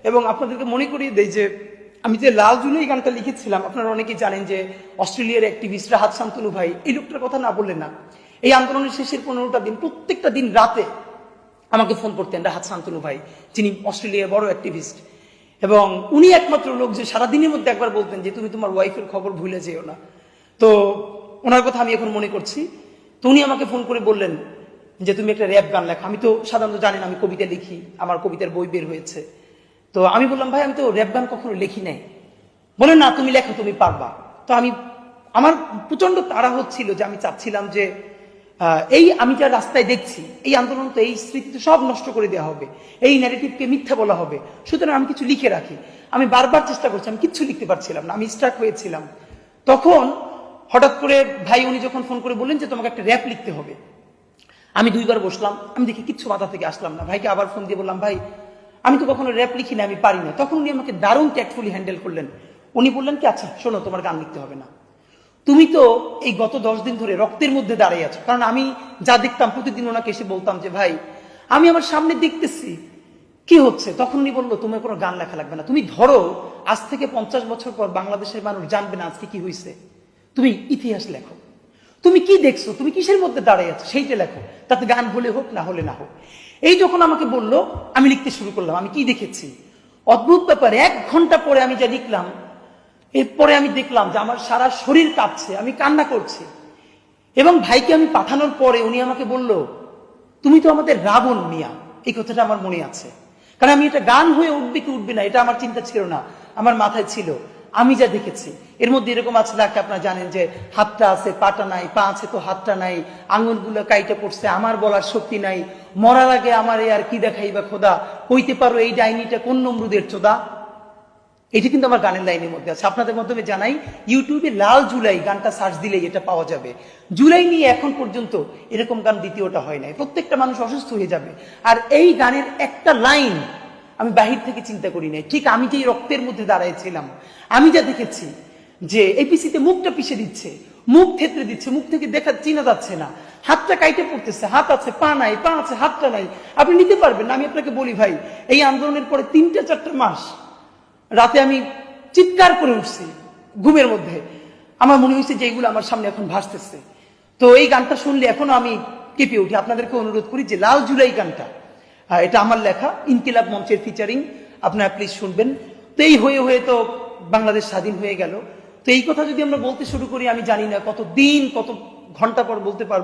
এবং আপনাদেরকে মনে করিয়ে দেই যে আমি যে লাল জুলাই গানটা লিখেছিলাম, আপনারা অনেকেই জানেন যে অস্ট্রেলিয়ার অ্যাক্টিভিস্ট রাহাত শান্তনু ভাই, এই লোকটার কথা না বললেন না। এই আন্দোলনের শেষের 15টা দিন প্রত্যেকটা দিন রাতে আমাকে ফোন করতেন রাহাত শান্তনু ভাই, যিনি অস্ট্রেলিয়ার বড় অ্যাক্টিভিস্ট। এবং উনি একমাত্র লোক যে সারাদিনের মধ্যে একবার বলতেন যে তুমি তোমার ওয়াইফের খবর ভুলে যেও না। তো ওনার কথা আমি এখন মনে করছি। তো উনি আমাকে ফোন করে বললেন যে তুমি একটা র্যাপ গান লেখো। আমি তো সাধারণত জানেন আমি কবিতা লিখি, আমার কবিতার বই বের হয়েছে। তো আমি বললাম ভাই আমি তো র্যাপ গান কখনো লিখি নাই। বলে না তুমি লেখো, তুমি পারবা। তো আমার প্রচন্ড তাড়া হচ্ছিল যে আমি চাচ্ছিলাম যে এই আমি যা রাস্তায় দেখছি, এই আন্দোলন তো এই স্মৃতি তো সব নষ্ট করে দেওয়া হবে, এই ন্যারেটিভকে মিথ্যা বলা হবে, সুতরাং আমি কিছু লিখে রাখি। আমি বারবার চেষ্টা করছি, আমি কিচ্ছু লিখতে পারছিলাম না, আমি স্টার্ট হয়েছিলাম। তখন হঠাৎ করে ভাই উনি যখন ফোন করে বললেন যে তোমাকে একটা র্যাপ লিখতে হবে, আমি 2বার বসলাম, আমি দেখি কিচ্ছু মাথা থেকে আসলাম না। ভাইকে আবার ফোন দিয়ে বললাম ভাই আমি তো কখনো র্যাপ লিখি না, আমি পারি না। তখন উনি আমাকে দারুণ ট্যাক্টফুলি হ্যান্ডেল করলেন। উনি বললেন কি আচ্ছা শোনো, তোমার গান লিখতে হবে না, তুমি তো এই গত 10 দিন ধরে রক্তের মধ্যে দাঁড়িয়ে আছো। কারণ আমি যা দেখতাম প্রতিদিন ওনাকে এসে বলতাম যে ভাই আমি আমার সামনে দেখতেছি কি হচ্ছে। তখন উনি বললো তোমার কোনো গান লেখা লাগবে না, তুমি ধরো আজ থেকে 50 বছর পর বাংলাদেশের মানুষ জানবে না আজকে কি হয়েছে, তুমি ইতিহাস লেখো, তুমি কি দেখছো, তুমি কিসের মধ্যে দাঁড়িয়ে আছো সেইটা লেখো, তাতে গান হলে হোক না হলে না হোক। এই যখন আমাকে বললো আমি লিখতে শুরু করলাম। আমি কি দেখেছি অদ্ভুত ব্যাপার, 1 ঘন্টা পরে আমি যা লিখলাম, এরপরে আমি দেখলাম যে আমার সারা শরীর কাঁপছে, আমি কান্না করছি। এবং ভাইকে আমি পাঠানোর পরে উনি আমাকে বলল তুমি তো আমাদের রাবণ মিয়া। এই কথাটা আমার মনে আছে, কারণ আমি এটা গান হয়ে উঠবে কি উঠবে না এটা আমার চিন্তা ছিল না, আমার মাথায় ছিল আমি যা দেখেছি। এর মধ্যে এরকম আছে লাখে আপনারা জানেন যে হাতটা আছে পাটা নাই, পা আছে তো হাতটা নাই, আঙুলগুলো কাইটে পড়ছে, আমার বলার শক্তি নাই, মরার আগে আমার আর কি দেখাইবা খোদা, কইতে পারো এই ডাইনিটা কোন নমরুদের চোদা। এটি কিন্তু আমার গানের লাইনের মধ্যে আছে। আপনাদের মাধ্যমে জানাই ইউটিউবে লাল জুলাই গানটা সার্চ দিলেই এটা পাওয়া যাবে। জুলাই নিয়ে এখন পর্যন্ত এরকম গান দ্বিতীয়টা হয় নাই, প্রত্যেকটা মানুষ অসুস্থ হয়ে যাবে। আর এই গানের একটা লাইন আমি বাহির থেকে চিন্তা করি নাই। ঠিক আমি যেই রক্তের মধ্যে দাঁড়াইছিলাম, আমি যা দেখেছি যে এপিসিতে মুখটা পিষে দিচ্ছে, মুখ থেতরে দিচ্ছে, মুখ থেকে দেখা চিনা যাচ্ছে না, হাতটা কাইটে পড়তেছে, হাত আছে পা নাই, পা আছে হাতটা নাই, আপনি নিতে পারবেন না। আমি আপনাকে বলি ভাই এই আন্দোলনের পরে 3-4 মাস রাতে আমি চিৎকার করে উঠছি ঘুমের মধ্যে। আমার মনে হয়েছে যে এগুলো আমার সামনে এখন ভাসতেছে। তো এই গানটা শুনলে এখনো আমি কেঁপে উঠি। আপনাদেরকে অনুরোধ করি যে লাল জুলাই গানটা, এটা আমার লেখা, ইনকিলাব মঞ্চের ফিচারিং, আপনারা প্লিজ শুনবেন। তো এই হয়ে হয়ে তো বাংলাদেশ স্বাধীন হয়ে গেল। তো এই কথা যদি আমরা বলতে শুরু করি আমি জানি না কত দিন কত ঘন্টা পর বলতে পারবো।